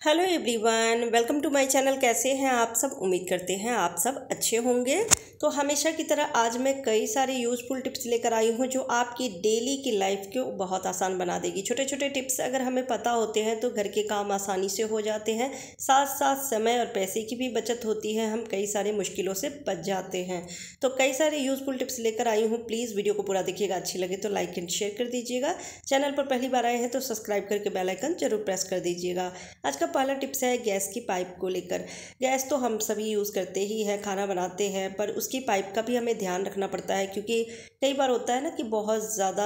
Hello everyone, welcome to my channel. कैसे हैं आप सब? उम्मीद करते हैं आप सब अच्छे होंगे। तो हमेशा की तरह आज मैं कई सारे यूज़फुल टिप्स लेकर आई हूं जो आपकी डेली की लाइफ को बहुत आसान बना देगी। छोटे छोटे टिप्स अगर हमें पता होते हैं तो घर के काम आसानी से हो जाते हैं, साथ साथ समय और पैसे की भी बचत होती है, हम कई सारे मुश्किलों से बच जाते हैं। तो कई सारे यूज़फुल टिप्स लेकर आई हूँ। प्लीज़ वीडियो को पूरा देखिएगा, अच्छी लगे तो लाइक एंड शेयर कर दीजिएगा। चैनल पर पहली बार आए हैं तो सब्सक्राइब करके बेल आइकन जरूर प्रेस कर दीजिएगा। आज का पहला टिप्स है गैस की पाइप को लेकर। गैस तो हम सभी यूज़ करते ही हैं, खाना बनाते हैं, पर उसकी पाइप का भी हमें ध्यान रखना पड़ता है क्योंकि कई बार होता है ना कि बहुत ज़्यादा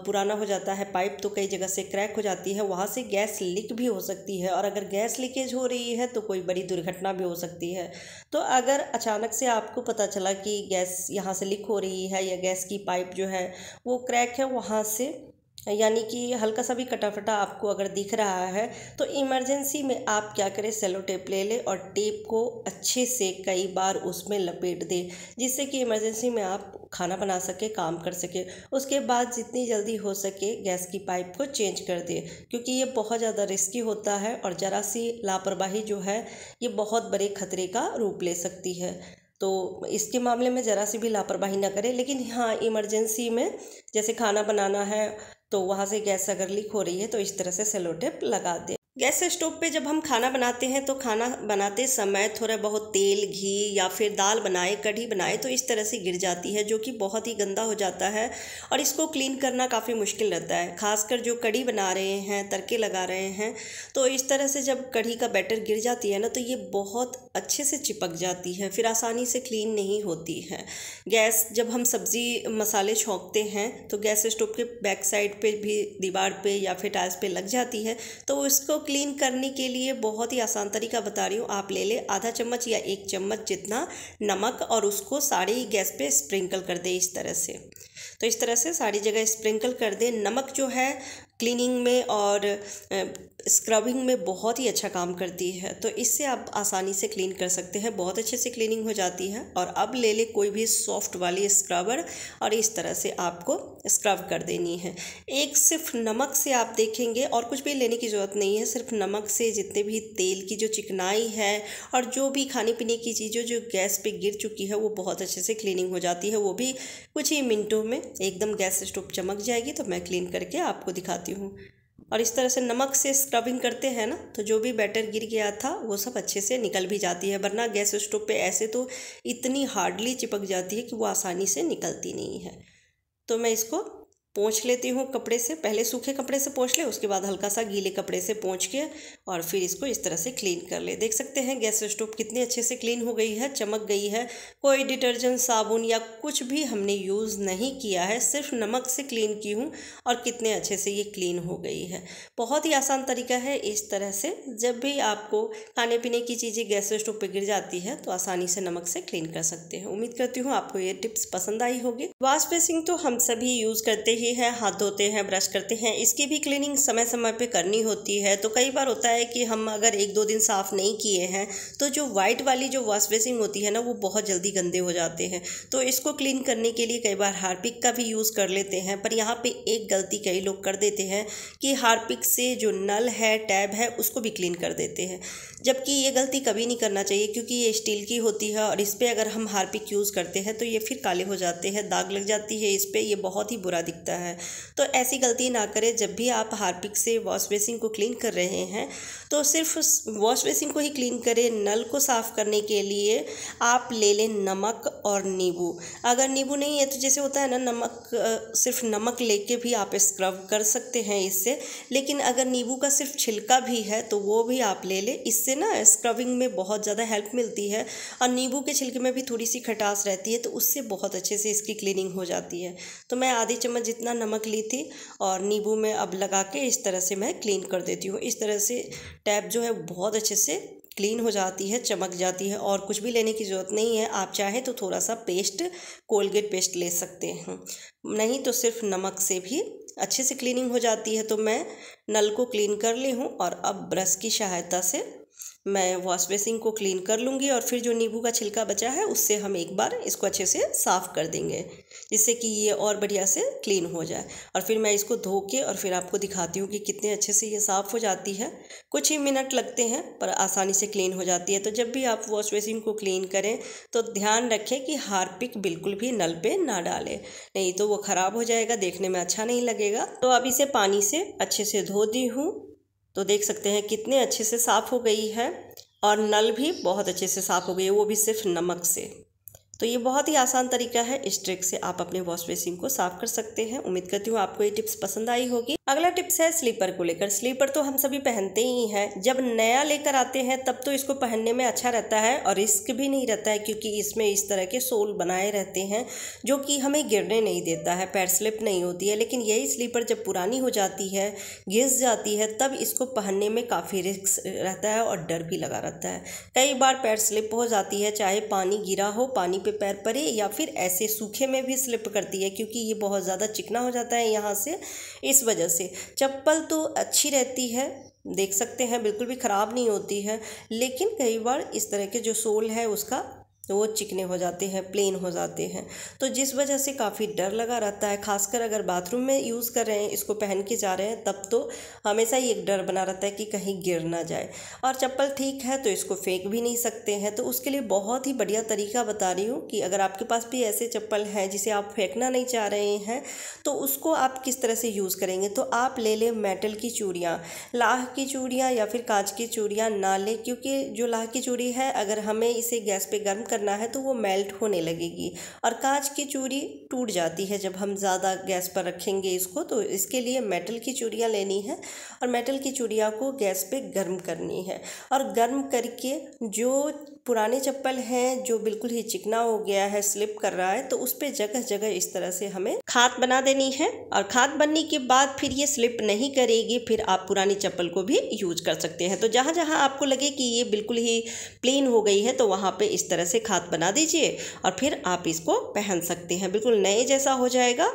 पुराना हो जाता है पाइप, तो कई जगह से क्रैक हो जाती है, वहाँ से गैस लीक भी हो सकती है। और अगर गैस लीकेज हो रही है तो कोई बड़ी दुर्घटना भी हो सकती है। तो अगर अचानक से आपको पता चला कि गैस यहाँ से लीक हो रही है या गैस की पाइप जो है वो क्रैक है वहाँ से, यानी कि हल्का सा भी कटा फटा आपको अगर दिख रहा है, तो इमरजेंसी में आप क्या करें, सेलो टेप ले लें और टेप को अच्छे से कई बार उसमें लपेट दें, जिससे कि इमरजेंसी में आप खाना बना सके, काम कर सके। उसके बाद जितनी जल्दी हो सके गैस की पाइप को चेंज कर दें, क्योंकि ये बहुत ज़्यादा रिस्की होता है और ज़रा सी लापरवाही जो है ये बहुत बड़े खतरे का रूप ले सकती है। तो इसके मामले में ज़रा सी भी लापरवाही ना करें। लेकिन हाँ, इमरजेंसी में जैसे खाना बनाना है तो वहाँ से गैस अगर लीक हो रही है तो इस तरह से सेलो टेप लगा दें। गैस स्टोव पे जब हम खाना बनाते हैं तो खाना बनाते समय थोड़ा बहुत तेल, घी या फिर दाल बनाए, कढ़ी बनाए तो इस तरह से गिर जाती है, जो कि बहुत ही गंदा हो जाता है और इसको क्लीन करना काफ़ी मुश्किल रहता है। खासकर जो कढ़ी बना रहे हैं, तड़के लगा रहे हैं, तो इस तरह से जब कढ़ी का बैटर गिर जाती है ना तो ये बहुत अच्छे से चिपक जाती है, फिर आसानी से क्लीन नहीं होती है। गैस जब हम सब्ज़ी मसाले छौंकते हैं तो गैस स्टोव के बैक साइड पे भी दीवार पे या फिर टाइल्स पे लग जाती है, तो इसको क्लीन करने के लिए बहुत ही आसान तरीका बता रही हूँ। आप ले ले आधा चम्मच या 1 चम्मच जितना नमक और उसको सारी गैस पे स्प्रिंकल कर दे इस तरह से। तो इस तरह से सारी जगह स्प्रिंकल कर दे। नमक जो है क्लीनिंग में और स्क्रबिंग में बहुत ही अच्छा काम करती है, तो इससे आप आसानी से क्लीन कर सकते हैं, बहुत अच्छे से क्लीनिंग हो जाती है। और अब ले ले कोई भी सॉफ्ट वाली स्क्रबर और इस तरह से आपको स्क्रब कर देनी है। एक सिर्फ नमक से आप देखेंगे और कुछ भी लेने की ज़रूरत नहीं है, सिर्फ नमक से जितने भी तेल की जो चिकनाई है और जो भी खाने पीने की चीज़ें जो गैस पे गिर चुकी है वो बहुत अच्छे से क्लीनिंग हो जाती है, वो भी कुछ ही मिनटों में एकदम गैस स्टोव चमक जाएगी। तो मैं क्लीन करके आपको दिखाती हूँ। और इस तरह से नमक से स्क्रबिंग करते हैं ना तो जो भी बैटर गिर गया था वो सब अच्छे से निकल भी जाती है, वरना गैस स्टोव पे ऐसे तो इतनी हार्डली चिपक जाती है कि वो आसानी से निकलती नहीं है। तो मैं इसको पोंछ लेती हूँ कपड़े से। पहले सूखे कपड़े से पोंछ ले, उसके बाद हल्का सा गीले कपड़े से पोंछ के और फिर इसको इस तरह से क्लीन कर ले। देख सकते हैं गैस स्टोव कितने अच्छे से क्लीन हो गई है, चमक गई है। कोई डिटर्जेंट, साबुन या कुछ भी हमने यूज़ नहीं किया है, सिर्फ नमक से क्लीन की हूँ और कितने अच्छे से ये क्लीन हो गई है। बहुत ही आसान तरीका है। इस तरह से जब भी आपको खाने पीने की चीज़ें गैस स्टोव पर गिर जाती है तो आसानी से नमक से क्लीन कर सकते हैं। उम्मीद करती हूँ आपको ये टिप्स पसंद आई होगी। वॉश बेसिन तो हम सभी यूज़ करते ही है, हाथ धोते हैं, ब्रश करते हैं, इसकी भी क्लीनिंग समय समय पे करनी होती है। तो कई बार होता है कि हम अगर 1-2 दिन साफ़ नहीं किए हैं तो जो वाइट वाली जो वॉश बेसिन होती है ना वो बहुत जल्दी गंदे हो जाते हैं। तो इसको क्लीन करने के लिए कई बार हार्पिक का भी यूज़ कर लेते हैं, पर यहाँ पे एक गलती कई लोग कर देते हैं कि हार्पिक से जो नल है, टैब है, उसको भी क्लीन कर देते हैं, जबकि ये गलती कभी नहीं करना चाहिए क्योंकि ये स्टील की होती है और इस पर अगर हम हार्पिक यूज़ करते हैं तो ये फिर काले हो जाते हैं, दाग लग जाती है इस पर, ये बहुत ही बुरा दिखता है। तो ऐसी गलती ना करें। जब भी आप हार्पिक से वॉश बेसिन को क्लीन कर रहे हैं तो सिर्फ वॉश बेसिन को ही क्लीन करें। नल को साफ़ करने के लिए आप ले लें नमक और नींबू। अगर नींबू नहीं है तो जैसे होता है ना, नमक सिर्फ नमक लेके भी आप स्क्रब कर सकते हैं इससे, लेकिन अगर नींबू का सिर्फ छिलका भी है तो वो भी आप ले लें। इससे ना स्क्रबिंग में बहुत ज़्यादा हेल्प मिलती है और नींबू के छिलके में भी थोड़ी सी खटास रहती है, तो उससे बहुत अच्छे से इसकी क्लीनिंग हो जाती है। तो मैं आधी चम्मच जितना नमक ली थी और नींबू में अब लगा के इस तरह से मैं क्लीन कर देती हूँ। इस तरह से टैप जो है बहुत अच्छे से क्लीन हो जाती है, चमक जाती है और कुछ भी लेने की ज़रूरत नहीं है। आप चाहे तो थोड़ा सा पेस्ट, कोलगेट पेस्ट ले सकते हैं, नहीं तो सिर्फ नमक से भी अच्छे से क्लीनिंग हो जाती है। तो मैं नल को क्लीन कर ली हूँ और अब ब्रश की सहायता से मैं वॉश बेसिन को क्लीन कर लूँगी और फिर जो नींबू का छिलका बचा है उससे हम एक बार इसको अच्छे से साफ़ कर देंगे, जिससे कि ये और बढ़िया से क्लीन हो जाए। और फिर मैं इसको धो के और फिर आपको दिखाती हूँ कि कितने अच्छे से ये साफ़ हो जाती है। कुछ ही मिनट लगते हैं पर आसानी से क्लीन हो जाती है। तो जब भी आप वॉश बेसिन को क्लीन करें तो ध्यान रखें कि हार्पिक बिल्कुल भी नल पे ना डालें, नहीं तो वो ख़राब हो जाएगा, देखने में अच्छा नहीं लगेगा। तो अब इसे पानी से अच्छे से धो दी हूँ, तो देख सकते हैं कितने अच्छे से साफ़ हो गई है और नल भी बहुत अच्छे से साफ़ हो गई है, वो भी सिर्फ नमक से। तो ये बहुत ही आसान तरीका है, इस ट्रिक से आप अपने वॉश बेसिन को साफ़ कर सकते हैं। उम्मीद करती हूँ आपको ये टिप्स पसंद आई होगी। अगला टिप्स है स्लीपर को लेकर। स्लीपर तो हम सभी पहनते ही हैं, जब नया लेकर आते हैं तब तो इसको पहनने में अच्छा रहता है और रिस्क भी नहीं रहता है, क्योंकि इसमें इस तरह के सोल बनाए रहते हैं जो कि हमें गिरने नहीं देता है, पैर स्लिप नहीं होती है। लेकिन यही स्लीपर जब पुरानी हो जाती है, घिस जाती है, तब इसको पहनने में काफ़ी रिस्क रहता है और डर भी लगा रहता है। कई बार पैर स्लिप हो जाती है, चाहे पानी गिरा हो, पानी पे पैर पड़े या फिर ऐसे सूखे में भी स्लिप करती है, क्योंकि ये बहुत ज़्यादा चिकना हो जाता है यहाँ से। इस वजह से चप्पल तो अच्छी रहती है, देख सकते हैं बिल्कुल भी ख़राब नहीं होती है, लेकिन कई बार इस तरह के जो सोल है उसका तो वो चिकने हो जाते हैं, प्लेन हो जाते हैं, तो जिस वजह से काफ़ी डर लगा रहता है। खासकर अगर बाथरूम में यूज़ कर रहे हैं, इसको पहन के जा रहे हैं, तब तो हमेशा ही एक डर बना रहता है कि कहीं गिर ना जाए। और चप्पल ठीक है तो इसको फेंक भी नहीं सकते हैं, तो उसके लिए बहुत ही बढ़िया तरीका बता रही हूँ कि अगर आपके पास भी ऐसे चप्पल हैं जिसे आप फेंकना नहीं चाह रहे हैं, तो उसको आप किस तरह से यूज़ करेंगे। तो आप ले लें मेटल की चूड़ियाँ, लाह की चूड़ियाँ या फिर कांच की चूड़ियाँ ना लें, क्योंकि जो लाह की चूड़ी है अगर हमें इसे गैस पे गर्म करना है तो वो मेल्ट होने लगेगी, और कांच की चूड़ी टूट जाती है जब हम ज़्यादा गैस पर रखेंगे इसको। तो इसके लिए मेटल की चूड़ियाँ लेनी है और मेटल की चूड़ियाँ को गैस पे गर्म करनी है, और गर्म करके जो पुराने चप्पल हैं जो बिल्कुल ही चिकना हो गया है, स्लिप कर रहा है, तो उस पर जगह जगह इस तरह से हमें खाद बना देनी है। और खाद बनने के बाद फिर ये स्लिप नहीं करेगी, फिर आप पुरानी चप्पल को भी यूज कर सकते हैं। तो जहाँ जहाँ आपको लगे कि ये बिल्कुल ही प्लेन हो गई है तो वहाँ पे इस तरह से खाद बना दीजिए और फिर आप इसको पहन सकते हैं, बिल्कुल नए जैसा हो जाएगा।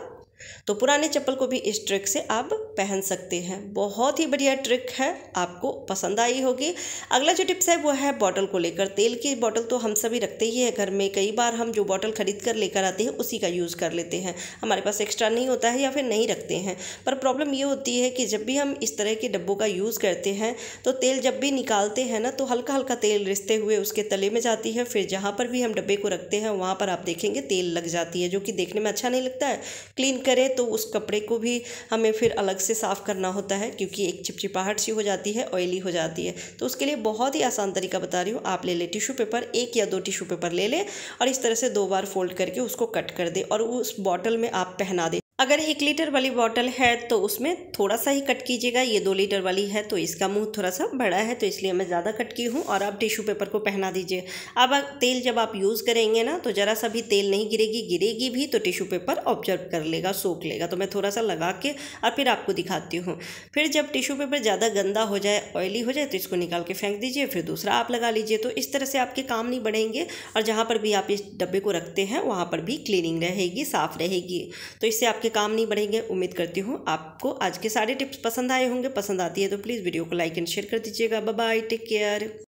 तो पुराने चप्पल को भी इस ट्रिक से आप पहन सकते हैं। बहुत ही बढ़िया ट्रिक है, आपको पसंद आई होगी। अगला जो टिप्स है वो है बॉटल को लेकर। तेल की बॉटल तो हम सभी रखते ही है घर में, कई बार हम जो बॉटल खरीद कर लेकर आते हैं उसी का यूज़ कर लेते हैं, हमारे पास एक्स्ट्रा नहीं होता है या फिर नहीं रखते हैं। पर प्रॉब्लम ये होती है कि जब भी हम इस तरह के डब्बों का यूज़ करते हैं तो तेल जब भी निकालते हैं ना, तो हल्का हल्का तेल रिसते हुए उसके तले में जाती है, फिर जहाँ पर भी हम डब्बे को रखते हैं वहाँ पर आप देखेंगे तेल लग जाती है, जो कि देखने में अच्छा नहीं लगता है। क्लीन करें तो उस कपड़े को भी हमें फिर अलग से साफ़ करना होता है, क्योंकि एक चिपचिपाहट सी हो जाती है, ऑयली हो जाती है। तो उसके लिए बहुत ही आसान तरीका बता रही हूँ। आप ले लें टिश्यू पेपर, 1 या 2 टिश्यू पेपर ले लें और इस तरह से 2 बार फोल्ड करके उसको कट कर दें और उस बॉटल में आप पहना दें। अगर 1 लीटर वाली बॉटल है तो उसमें थोड़ा सा ही कट कीजिएगा, ये 2 लीटर वाली है तो इसका मुंह थोड़ा सा बड़ा है तो इसलिए मैं ज़्यादा कट की हूँ, और आप टिश्यू पेपर को पहना दीजिए। अब तेल जब आप यूज़ करेंगे ना तो ज़रा सा भी तेल नहीं गिरेगी भी तो टिश्यू पेपर ऑब्जर्व कर लेगा, सोख लेगा। तो मैं थोड़ा सा लगा के और फिर आपको दिखाती हूँ। फिर जब टिश्यू पेपर ज़्यादा गंदा हो जाए, ऑयली हो जाए, तो इसको निकाल के फेंक दीजिए, फिर दूसरा आप लगा लीजिए। तो इस तरह से आपके काम नहीं बढ़ेंगे और जहाँ पर भी आप इस डब्बे को रखते हैं वहाँ पर भी क्लीनिंग रहेगी, साफ़ रहेगी, तो इससे आपके काम नहीं बढ़ेंगे। उम्मीद करती हूँ आपको आज के सारे टिप्स पसंद आए होंगे। पसंद आती है तो प्लीज़ वीडियो को लाइक एंड शेयर कर दीजिएगा। Bye bye, take care.